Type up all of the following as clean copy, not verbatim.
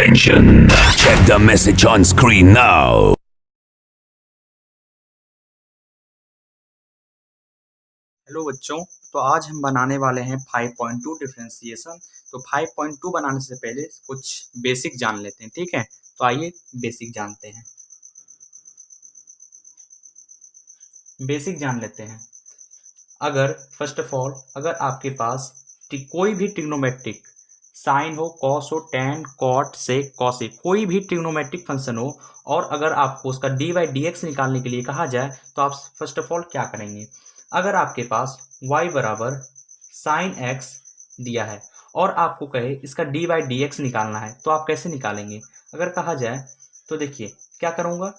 Attention! Check the message on screen now. Hello बच्चों, तो आज हम बनाने वाले हैं 5.2 डिफरेंशिएशन। तो 5.2 बनाने से पहले कुछ बेसिक जान लेते हैं, ठीक है। तो आइए बेसिक जानते हैं। बेसिक जान लेते हैं। अगर फर्स्ट ऑफ ऑल अगर आपके पास कोई भी ट्रिग्नोमेट्रिक साइन हो, कॉस हो, टैन, कॉट, सेक, कॉसेक, कोई भी ट्रिग्नोमेट्रिक फंक्शन हो और अगर आपको उसका डी बाई डी एक्स निकालने के लिए कहा जाए तो आप फर्स्ट ऑफ ऑल क्या करेंगे। अगर आपके पास y बराबर साइन एक्स दिया है और आपको कहे इसका डी बाई डी एक्स निकालना है तो आप कैसे निकालेंगे। अगर कहा जाए तो देखिए क्या करूँगा,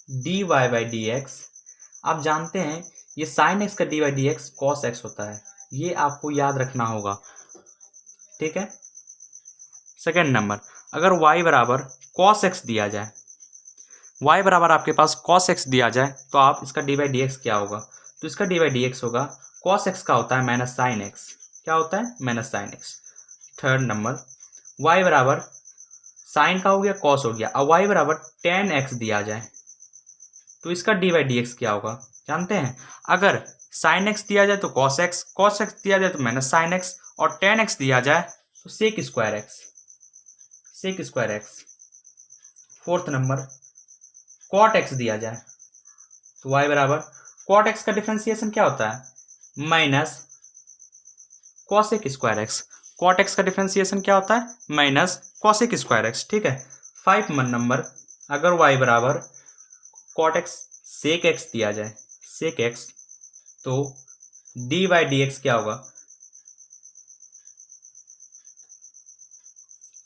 d y by d x, आप जानते हैं ये साइन एक्स का d by d x cos x होता है, ये आपको याद रखना होगा, ठीक है। सेकेंड नंबर, अगर y बराबर कॉस एक्स दिया जाए, y बराबर आपके पास कॉस एक्स दिया जाए तो आप इसका डी बाई डी एक्स क्या होगा, तो इसका डी बाई डी एक्स होगा कॉस एक्स का होता है माइनस साइन एक्स, क्या होता है minus sine x. Third number, y बराबर साइन का हो गया कॉस हो गया, अब y बराबर टेन एक्स दिया जाए तो इसका डी बाई डी एक्स क्या होगा जानते हैं। अगर साइन एक्स दिया जाए तो कॉस एक्स दिया जाए तो माइनस साइन एक्स और टेन एक्स दिया जाए तो sec square x. Fourth number, cot x दिया जाए तो y बराबर कॉट एक्स का डिफरेंशिएशन क्या होता है minus cosec square x. Cot x का डिफरेंशिएशन क्या होता है माइनस कॉसेक स्क्वायर एक्स, ठीक है। 5 नंबर, अगर y बराबर कॉट एक्स सेक एक्स दिया जाए, सेक एक्स, तो डी बाई डी एक्स क्या होगा।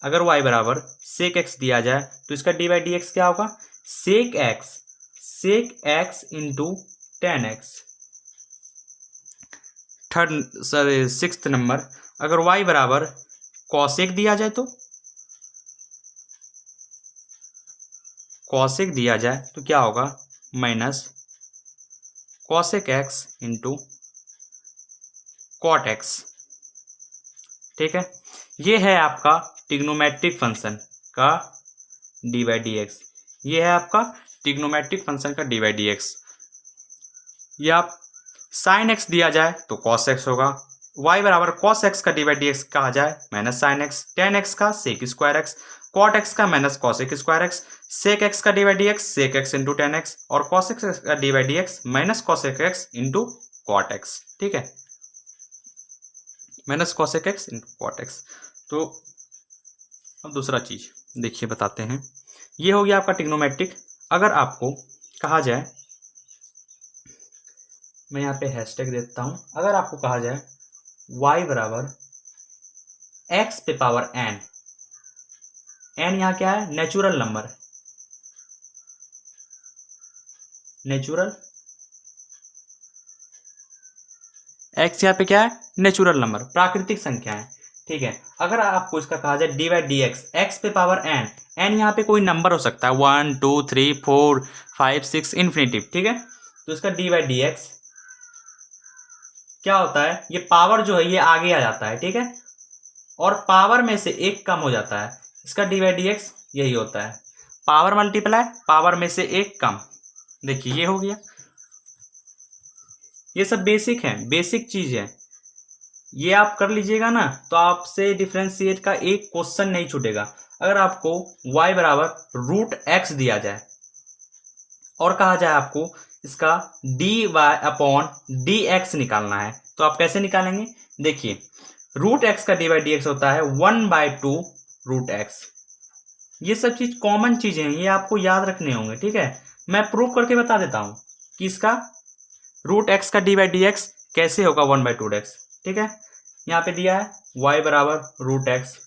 अगर y बराबर सेक एक्स दिया जाए तो इसका डी बाई डी एक्स क्या होगा sec x into tan x. Sixth number, अगर y बराबर कॉसेक दिया जाए तो कॉसेक दिया जाए तो क्या होगा minus cosec x into cot x, ठीक है। ये है आपका ट्रिग्नोमेट्रिक फंक्शन का डी बाई डी एक्स, ये है आपका ट्रिग्नोमेट्रिक फंक्शन का डी बाई डी एक्स। या आप साइन एक्स दिया जाए तो कॉस एक्स होगा, y बराबर कॉस एक्स का डी बाई डी एक्स कहा जाए minus sine x, tan x का sec square x, cot x का minus cosec square x, sec x का d by d x sec x into tan x और cos x का d by d x minus cosec x into cot x, ठीक है, minus cosec x into cot x. तो अब दूसरा चीज देखिए बताते हैं, ये हो गया आपका ट्रिग्नोमेट्रिक। अगर आपको कहा जाए, मैं यहाँ पे हैशटैग देता हूं, अगर आपको कहा जाए y बराबर x पे पावर n, n यहाँ क्या है नेचुरल नंबर, नेचुरल x यहाँ पे क्या है नेचुरल नंबर, प्राकृतिक संख्या है, ठीक है। अगर आपको इसका कहा जाए D by d x, x पे पावर n, n यहाँ पे कोई नंबर हो सकता है 1 2 3 4 5 6 इन्फिनिटिव, ठीक है। तो इसका डी बाई डी एक्स क्या होता है, ये पावर जो है ये आगे आ जाता है, ठीक है, और पावर में से एक कम हो जाता है, इसका डी बाई डी एक्स यही होता है, पावर मल्टीप्लाई पावर में से एक कम। देखिए ये हो गया, ये सब बेसिक है, बेसिक चीज है, ये आप कर लीजिएगा ना तो आपसे डिफरेंशिएट का एक क्वेश्चन नहीं छूटेगा। अगर आपको y बराबर रूट एक्स दिया जाए और कहा जाए आपको इसका d y upon d x निकालना है तो आप कैसे निकालेंगे। देखिए रूट एक्स का डी बाई डी एक्स होता है 1/2 रूट एक्स। ये सब चीज कॉमन चीजें हैं, ये आपको याद रखने होंगे, ठीक है। मैं प्रूव करके बता देता हूं कि इसका रूट एक्स का डी बाई डी एक्स कैसे होगा 1/2 एक्स, ठीक है। यहाँ पे दिया है y बराबर रूट एक्स।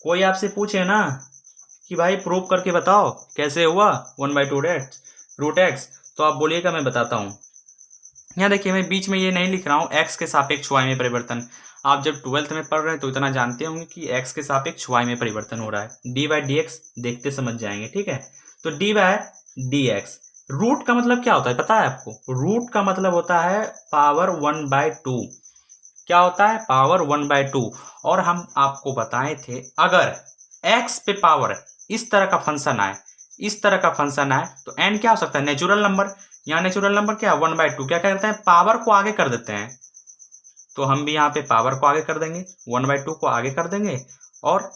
कोई आपसे पूछे ना कि भाई प्रूव करके बताओ कैसे हुआ 1/2 रूट एक्स, तो आप बोलिएगा मैं बताता हूँ। यहाँ देखिए मैं बीच में ये नहीं लिख रहा हूँ x के सापेक्ष y में परिवर्तन, आप जब 12th में पढ़ रहे हैं तो इतना जानते होंगे कि x के सापेक्ष y में परिवर्तन हो रहा है, डी बाई डी एक्स देखते समझ जाएंगे, ठीक है। तो d by d x, root का मतलब क्या होता है पता है आपको, रूट का मतलब होता है पावर 1/2, क्या होता है, पावर 1/2। और हम आपको बताए थे अगर x पे पावर इस तरह का फंक्शन आए, इस तरह का फंक्शन आए तो n क्या हो सकता है, नेचुरल नंबर। यहाँ नेचुरल नंबर क्या है, 1/2। क्या करते हैं, पावर को आगे कर देते हैं। तो हम भी यहाँ पे पावर को आगे कर देंगे, 1/2 को आगे कर देंगे और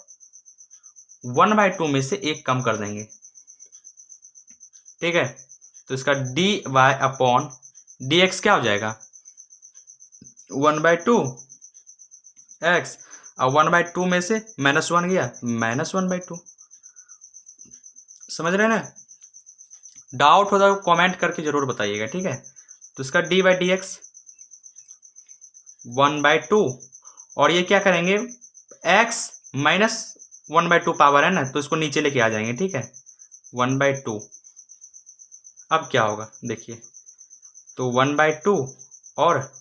1/2 में से एक कम कर देंगे। ठीक है, तो इसका dy/dx क्या हो जाएगा, 1/2 x, और 1/2 में से -1 गया, -1/2। समझ रहे हैं ना। डाउट हो तो कमेंट करके जरूर बताइएगा। ठीक है, तो इसका dy/dx 1/2, और ये क्या करेंगे, x - 1/2 पावर है ना, तो इसको नीचे लेके आ जाएंगे। ठीक है, 1/2। अब क्या होगा देखिए, तो 1/2 और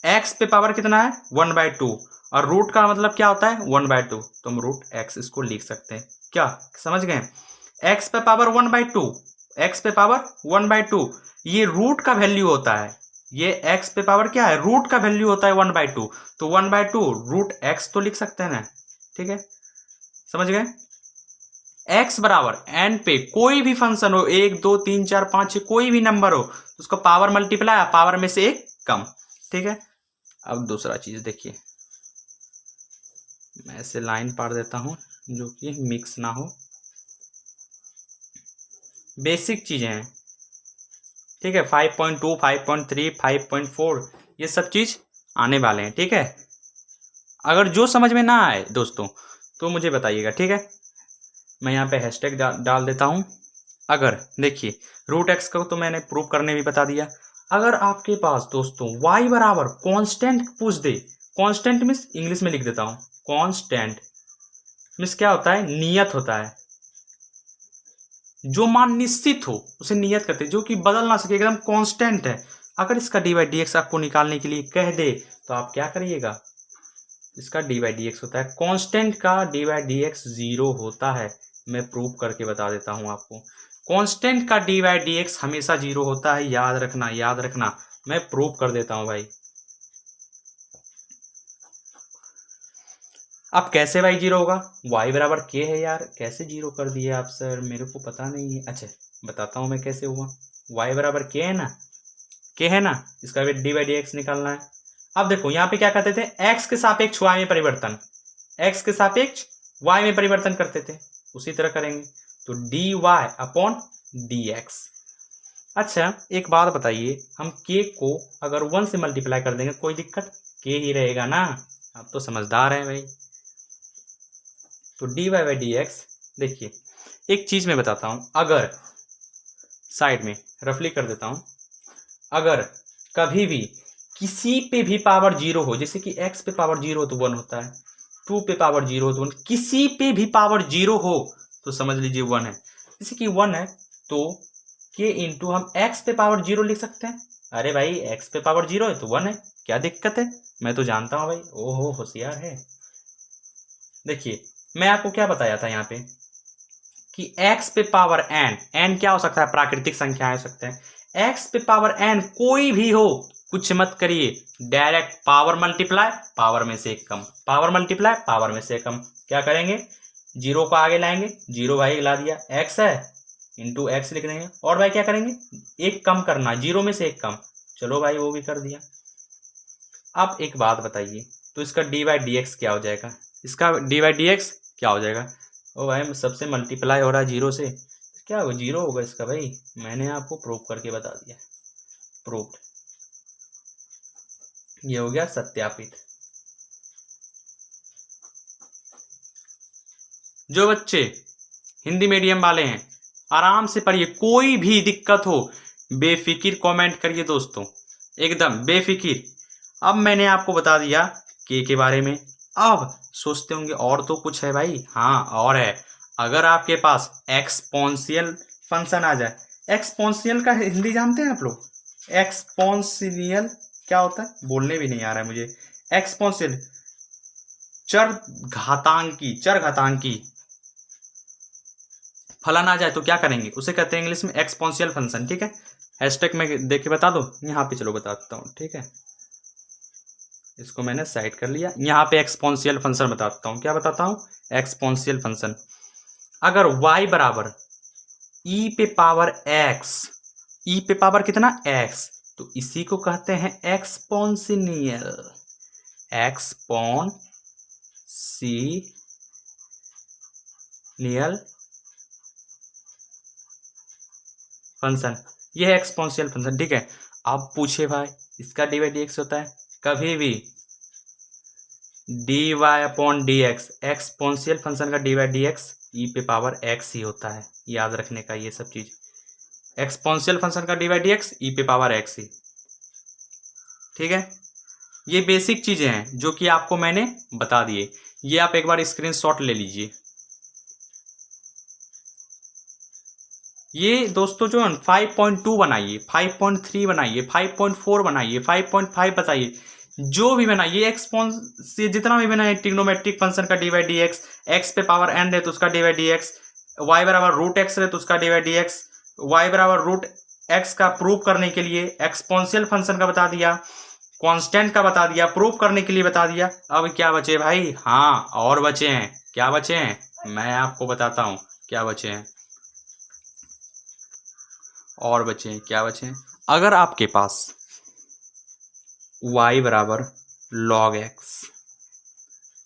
x पे पावर कितना है, 1/2, और रूट का मतलब क्या होता है, 1/2, तो हम √x इसको लिख सकते हैं। क्या समझ गए, x पे पावर 1/2, x पे पावर 1/2, ये रूट का वैल्यू होता है। ये x पे पावर क्या है, रूट का वैल्यू होता है 1/2, तो 1/2 √x तो लिख सकते हैं ना। ठीक है, समझ गए। x बराबर n पे कोई भी फंक्शन हो, 1 2 3 4 5 6 कोई भी नंबर हो, तो उसका पावर मल्टीप्लाई, पावर में से एक कम। ठीक है, अब दूसरा चीज देखिए, मैं ऐसे लाइन पार देता हूं जो कि मिक्स ना हो, बेसिक चीजें हैं। ठीक है, 5.2 5.3 5.4 ये सब चीज आने वाले हैं। ठीक है, अगर जो समझ में ना आए दोस्तों तो मुझे बताइएगा। ठीक है, मैं यहाँ पे हैशटैग डाल देता हूँ। अगर देखिए √x को तो मैंने प्रूव करने भी बता दिया। अगर आपके पास दोस्तों y बराबर कांस्टेंट पूछ दे, कांस्टेंट मीन्स इंग्लिश में लिख देता हूँ, कांस्टेंट मीन्स क्या होता है, नियत होता है। जो मान निश्चित हो उसे नियत करते हैं, जो कि बदल ना सके, एकदम कांस्टेंट है। अगर इसका dy/dx आपको निकालने के लिए कह दे तो आप क्या करिएगा, इसका dy/dx होता है, कांस्टेंट का dy/dx 0 होता है। मैं प्रूव करके बता देता हूं आपको, कांस्टेंट का dy/dx हमेशा 0 होता है। याद रखना, याद रखना, मैं प्रूव कर देता हूं भाई। अब कैसे भाई 0 होगा, y बराबर k है यार, कैसे 0 कर दिए आप सर, मेरे को पता नहीं है। अच्छा बताता हूं मैं कैसे हुआ, y बराबर k है ना, k है ना, इसका भी dy/dx निकालना है। अब देखो यहाँ पे क्या करते थे, x के सापेक्ष y में परिवर्तन, x के सापेक्ष y में परिवर्तन करते थे, उसी तरह करेंगे तो dy/dx। अच्छा एक बात बताइए, हम k को अगर 1 से मल्टीप्लाई कर देंगे कोई दिक्कत, k ही रहेगा ना, आप तो समझदार हैं भाई। तो dy/dx देखिए, एक चीज मैं बताता हूं, अगर साइड में रफली कर देता हूं, अगर कभी भी किसी पे भी पावर 0 हो, जैसे कि x पे पावर 0 हो तो 1 होता है, 2 पे पावर 0 हो तो 1, किसी पे भी पावर 0 हो तो समझ लीजिए 1 है। जैसे कि 1 है तो k इंटू हम x पे पावर 0 लिख सकते हैं। अरे भाई x पे पावर 0 है तो 1 है, क्या दिक्कत है, मैं तो जानता हूं भाई, ओहो होशियार है। देखिए मैं आपको क्या बताया था यहाँ पे कि x पे पावर n क्या हो सकता है, प्राकृतिक संख्या हो सकता है। x पे पावर n कोई भी हो, कुछ मत करिए, डायरेक्ट पावर मल्टीप्लाई, पावर में से एक कम, पावर मल्टीप्लाई, पावर में से कम। क्या करेंगे, 0 को आगे लाएंगे, 0 भाई ला दिया, x है इंटू x लिख देंगे, और भाई क्या करेंगे, एक कम करना, 0 में से एक कम, चलो भाई वो भी कर दिया। अब एक बात बताइए, तो इसका dy/dx क्या हो जाएगा, इसका dy/dx क्या हो जाएगा, ओ भाई सबसे मल्टीप्लाई हो रहा है 0 से, क्या होगा, 0 होगा इसका भाई, मैंने आपको प्रूव करके बता दिया, प्रूव्ड, ये हो गया सत्यापित। जो बच्चे हिंदी मीडियम वाले हैं आराम से पढ़िए, कोई भी दिक्कत हो बेफिक्र कमेंट करिए दोस्तों, एकदम बेफिक्र। अब मैंने आपको बता दिया के बारे में, अब सोचते होंगे और तो कुछ है भाई, हाँ और है। अगर आपके पास एक्सपोनेंशियल फंक्शन आ जाए, एक्सपोनेंशियल का हिंदी जानते हैं आप लोग, एक्सपोनेंशियल क्या होता है, बोलने भी नहीं आ रहा है मुझे, एक्सपोनेंशियल चर घातांकी फलन आ जाए तो क्या करेंगे, उसे कहते हैं इंग्लिश में एक्सपोनेंशियल फंक्शन। ठीक है, हैशटैग में देख के बता दो, यहाँ पे चलो बताता हूँ। ठीक है, इसको मैंने साइड कर लिया। यहाँ पे एक्सपोनेंशियल फंक्शन बताता हूँ। क्या बताता हूँ? Exponential function. अगर y बराबर e पे पावर x, e पे पावर कितना? x, तो इसी को कहते हैं एक्सपोनेंशियल। एक्सपोनेंशियल फंक्शन, ये है एक्सपोनेंशियल फंक्शन। ठीक है। अब पूछे भाई इसका डी बाई डी एक्स होता है? कभी भी dy upon d x, exponential function का डी बाई डी एक्स ई पे पावर एक्स ही होता है। याद रखने का ये सब चीज। एक्सपोनेंशियल फंक्शन का डी बाई डी एक्स ई पे पावर एक्स ही। ठीक है। ये बेसिक चीजें हैं जो कि आपको मैंने बता दिए। ये आप एक बार स्क्रीनशॉट ले लीजिए। ये दोस्तों जो 5.2 बनाइए, 5.3 बनाइए, 5.4 बनाइए, 5.5 बताइए, जो भी बनाइए एक्सपोनेंशियल जितना भी बनाइए, ट्रिग्नोमेट्रिक फंक्शन का d by d x, x पे पावर एन है तो उसका d by d x, y बराबर रूट एक्स है तो उसका d by d x, y बराबर रूट एक्स का प्रूव करने के लिए एक्सपोनेंशियल फंक्शन का बता दिया, कांस्टेंट का बता दिया, प्रूव करने के लिए बता दिया। अब क्या बचे भाई? हाँ, और बचे हैं। क्या बचे हैं? मैं आपको बताता हूँ क्या बचे हैं। और बचे हैं, क्या बचे हैं? अगर आपके पास y बराबर log x,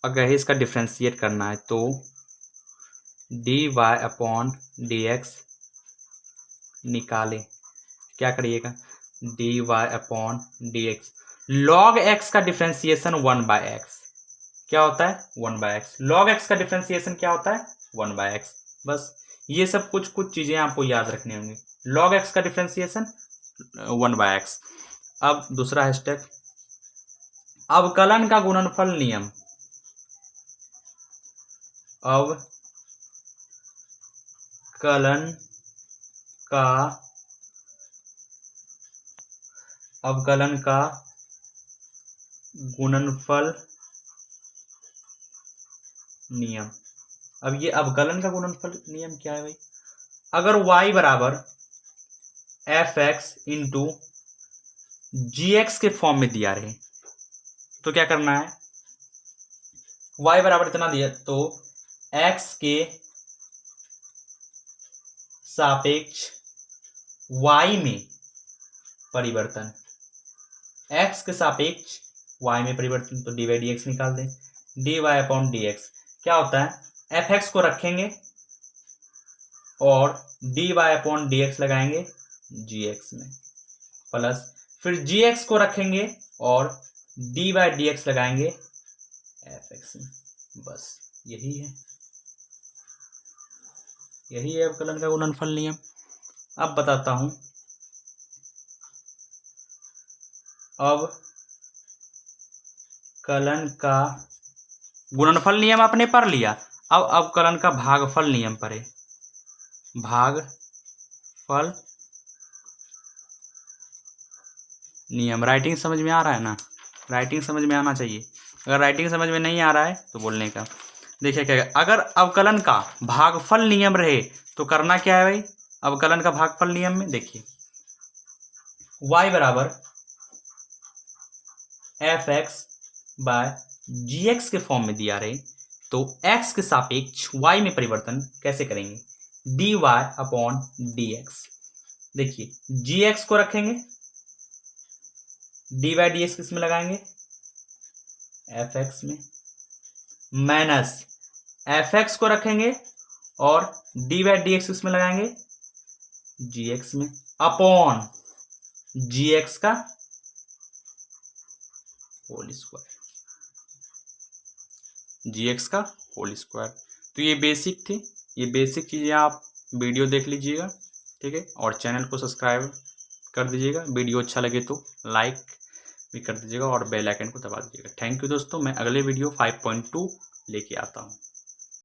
अगर इसका डिफ्रेंशिएट करना है तो dy अपॉन डी एक्स निकाले। क्या करिएगा? dy upon d x. log x का डिफ्रेंशिएशन 1/x क्या होता है? 1/x। log x का डिफ्रेंशिएशन क्या होता है? 1/x। बस ये सब कुछ चीजें आपको याद रखनी होंगी। log x का डिफ्रेंशिएशन 1/x। अब दूसरा स्टेप, अवकलन का गुणनफल नियम। अवकलन का गुणनफल नियम। अब ये अवकलन का गुणनफल नियम क्या है भाई? अगर y बराबर एफ एक्स इंटू जी एक्स के फॉर्म में दिया रहे तो क्या करना है? y बराबर इतना दिया तो x के सापेक्ष y में परिवर्तन, x के सापेक्ष y में परिवर्तन, तो डी बाई डी एक्स निकाल दें। D y upon d x क्या होता है? एफ एक्स को रखेंगे और d y upon d x लगाएंगे जी एक्स में, प्लस फिर जी एक्स को रखेंगे और डी बाई डी एक्स लगाएंगे एफ एक्स में। बस यही है अवकलन का गुणनफल नियम। अब बताता हूं, अवकलन का गुणनफल नियम आपने पढ़ लिया। अब अवकलन का भागफल नियम पढ़े। भागफल नियम। राइटिंग समझ में आ रहा है ना? राइटिंग समझ में आना चाहिए। अगर राइटिंग समझ में नहीं आ रहा है तो बोलने का। देखिए क्या, अगर अवकलन का भागफल नियम रहे तो करना क्या है भाई? अवकलन का भागफल नियम में देखिए, y बराबर एफ एक्स बाय जी एक्स के फॉर्म में दिया रहे तो x के सापेक्ष y में परिवर्तन कैसे करेंगे? dy upon d x. देखिए जी एक्स को रखेंगे, डी बाई डी एक्स किस में लगाएंगे? एफ एक्स में, माइनस एफ एक्स को रखेंगे और डी बाई डी एक्स किस में लगाएंगे? जी एक्स में, अपॉन जी एक्स का होल स्क्वायर, जी एक्स का होल स्क्वायर। तो ये बेसिक थी, ये बेसिक चीज़ें आप वीडियो देख लीजिएगा, ठीक है। और चैनल को सब्सक्राइब कर दीजिएगा। वीडियो अच्छा लगे तो लाइक भी कर दीजिएगा और बेल आइकन को दबा दीजिएगा। थैंक यू दोस्तों। मैं अगले वीडियो 5.2 लेके आता हूँ।